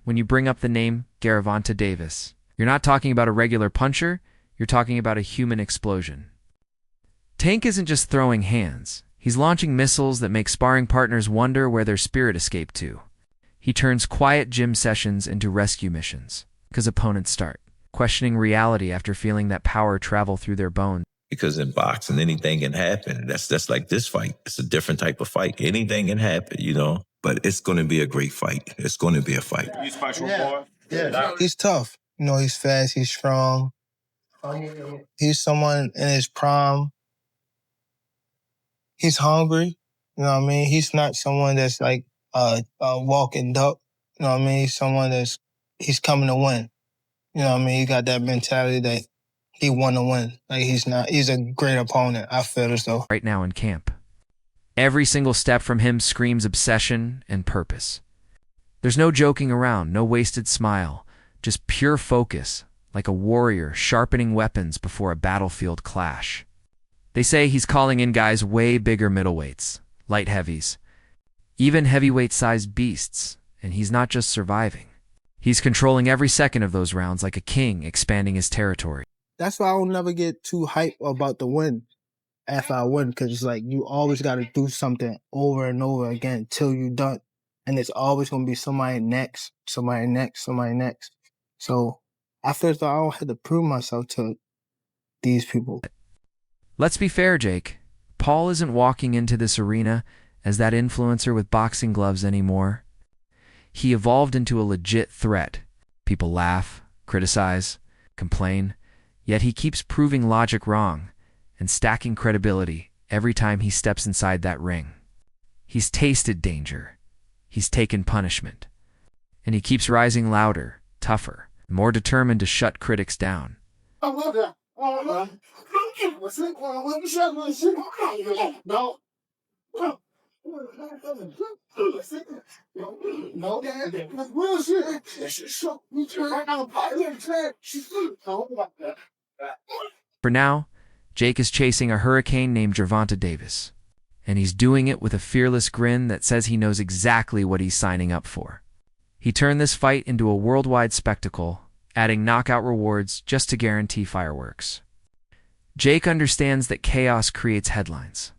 when you bring up the name Gervonta Davis. You're not talking about a regular puncher, you're talking about a human explosion. Tank isn't just throwing hands. He's launching missiles that make sparring partners wonder where their spirit escaped to. He turns quiet gym sessions into rescue missions, because opponents start questioning reality after feeling that power travel through their bones. Because in boxing, anything can happen. That's like this fight. It's a different type of fight. Anything can happen, you know. But it's going to be a great fight. It's going to be a fight. You special boy? Yeah. He's tough. You know, he's fast. He's strong. He's someone in his prime. He's hungry. You know what I mean? He's not someone that's like a walking duck. You know what I mean? He's someone he's coming to win. You know what I mean? He got that mentality that he want to win. Like he's a great opponent, I feel as though. Right now in camp, every single step from him screams obsession and purpose. There's no joking around, no wasted smile, just pure focus, like a warrior sharpening weapons before a battlefield clash. They say he's calling in guys way bigger middleweights, light heavies, even heavyweight-sized beasts, and he's not just surviving. He's controlling every second of those rounds like a king expanding his territory. That's why I don't never get too hyped about the win after I win, because it's like you always got to do something over and over again till you're done. And it's always going to be somebody next, somebody next, somebody next. So I feel as though I don't have to prove myself to these people. Let's be fair, Jake. Paul isn't walking into this arena as that influencer with boxing gloves anymore. He evolved into a legit threat. People laugh, criticize, complain, yet he keeps proving logic wrong and stacking credibility every time he steps inside that ring. He's tasted danger. He's taken punishment. And he keeps rising louder, tougher, more determined to shut critics down. For now, Jake is chasing a hurricane named Gervonta Davis, and he's doing it with a fearless grin that says he knows exactly what he's signing up for. He turned this fight into a worldwide spectacle, adding knockout rewards just to guarantee fireworks. Jake understands that chaos creates headlines,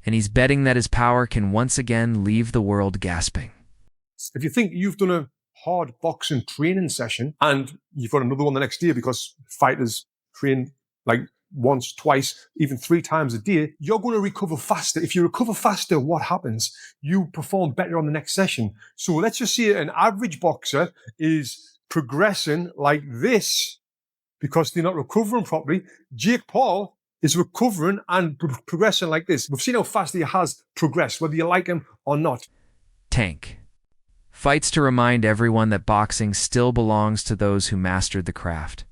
and he's betting that his power can once again leave the world gasping. If you think you've done a hard boxing training session and you've got another one the next day because fighters train like once, twice, even 3 times a day, you're going to recover faster. If you recover faster, what happens? You perform better on the next session. So let's just say an average boxer is progressing like this because they're not recovering properly. Jake Paul is recovering and progressing like this. We've seen how fast he has progressed, whether you like him or not. Tank fights to remind everyone that boxing still belongs to those who mastered the craft.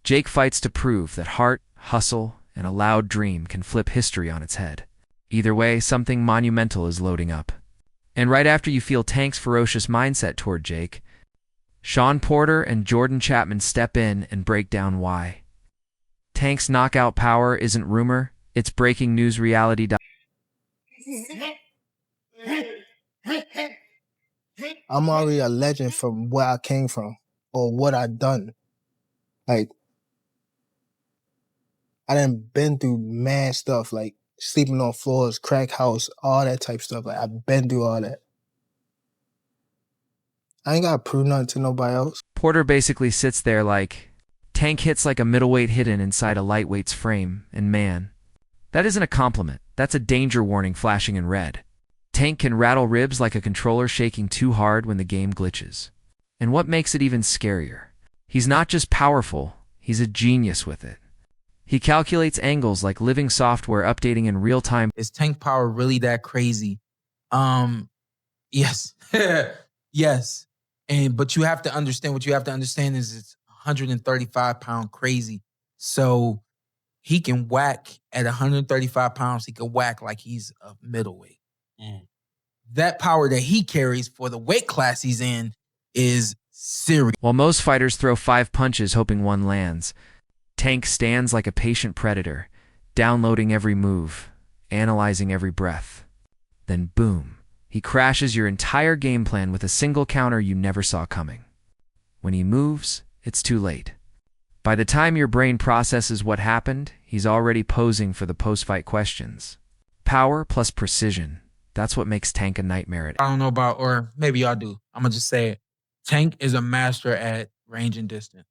Jake fights to prove that heart, hustle, and a loud dream can flip history on its head. Either way, something monumental is loading up. And right after you feel Tank's ferocious mindset toward Jake, Shawn Porter and Jordan Chapman step in and break down why. Tank's knockout power isn't rumor, it's breaking news reality. I'm already a legend from where I came from or what I done. Like, I done been through mad stuff, like sleeping on floors, crack house, all that type stuff. Like, I've been through all that. I ain't got to prove nothing to nobody else. Porter basically sits there like, Tank hits like a middleweight hidden inside a lightweight's frame, and man, that isn't a compliment. That's a danger warning flashing in red. Tank can rattle ribs like a controller shaking too hard when the game glitches. And what makes it even scarier? He's not just powerful, he's a genius with it. He calculates angles like living software updating in real time. Is Tank power really that crazy? Yes. Yes. But you have to understand, what you have to understand is it's 135-pound crazy. So he can whack at 135 pounds, he can whack like he's a middleweight. That power that he carries for the weight class he's in is serious. While most fighters throw 5 punches hoping one lands, Tank stands like a patient predator, downloading every move, analyzing every breath. Then boom, He crashes your entire game plan with a single counter you never saw coming. When he moves, it's too late. By the time your brain processes what happened, he's already posing for the post-fight questions. Power plus precision. That's what makes Tank a nightmare. I don't know about, or maybe y'all do. I'm going to just say it. Tank is a master at range and distance.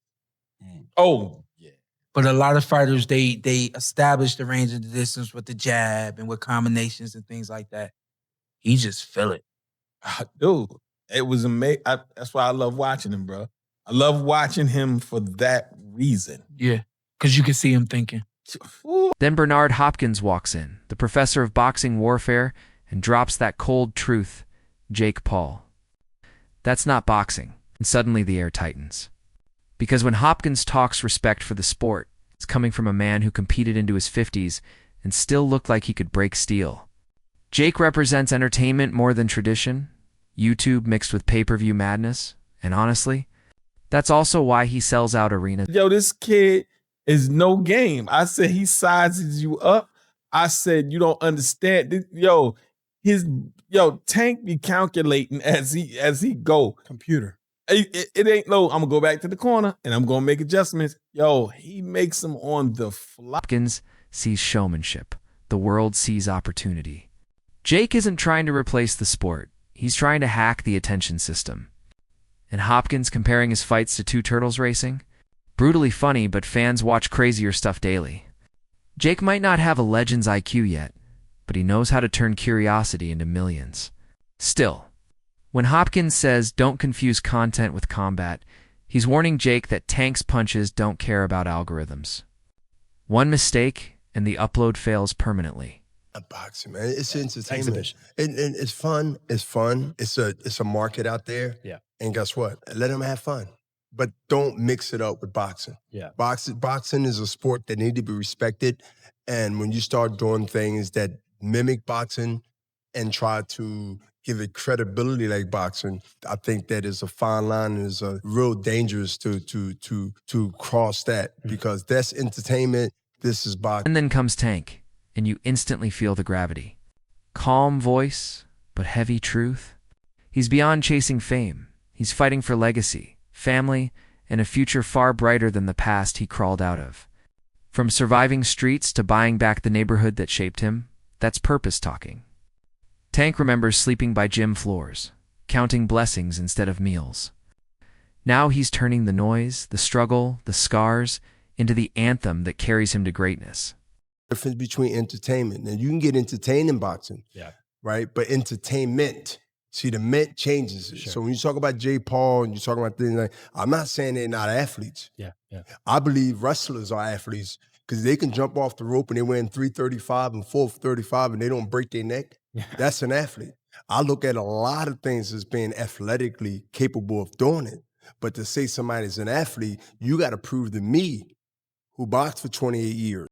Oh, yeah. But a lot of fighters, they establish the range and the distance with the jab and with combinations and things like that. He just feel it. Dude, it was amazing. That's why I love watching him, bro. I love watching him for that reason. Yeah, because you can see him thinking. Then Bernard Hopkins walks in, the professor of boxing warfare, and drops that cold truth, Jake Paul. That's not boxing, and suddenly the air tightens. Because when Hopkins talks respect for the sport, it's coming from a man who competed into his 50s and still looked like he could break steel. Jake represents entertainment more than tradition, YouTube mixed with pay-per-view madness, and honestly, that's also why he sells out arenas. Yo, this kid is no game. I said he sizes you up. I said you don't understand. Yo, Tank be calculating as he go. Computer. It ain't low. I'm gonna go back to the corner and I'm gonna make adjustments. Yo, he makes them on the fly. Hopkins sees showmanship. The world sees opportunity. Jake isn't trying to replace the sport. He's trying to hack the attention system. And Hopkins comparing his fights to two turtles racing? Brutally funny, but fans watch crazier stuff daily. Jake might not have a legend's IQ yet, but he knows how to turn curiosity into millions. Still, when Hopkins says don't confuse content with combat, he's warning Jake that Tank's punches don't care about algorithms. One mistake and the upload fails permanently. Boxing, man, it's entertainment. And it's fun. It's fun. It's a market out there. Yeah. And guess what? Let them have fun, but don't mix it up with boxing. Yeah. Boxing is a sport that need to be respected. And when you start doing things that mimic boxing and try to give it credibility like boxing, I think that is a fine line and is a real dangerous to cross that, because that's entertainment. This is boxing. And then comes Tank, and you instantly feel the gravity. Calm voice, but heavy truth. He's beyond chasing fame. He's fighting for legacy, family, and a future far brighter than the past he crawled out of. From surviving streets to buying back the neighborhood that shaped him, that's purpose talking. Tank remembers sleeping by gym floors, counting blessings instead of meals. Now he's turning the noise, the struggle, the scars, into the anthem that carries him to greatness. Difference between entertainment. Now, you can get entertained in boxing, right? But entertainment, see, the mint changes it. Sure. So when you talk about Jay Paul and you talk about things like, I'm not saying they're not athletes. Yeah. I believe wrestlers are athletes because they can jump off the rope and they're wearing 335 and 435 and they don't break their neck. Yeah. That's an athlete. I look at a lot of things as being athletically capable of doing it. But to say somebody's an athlete, you got to prove to me, who boxed for 28 years,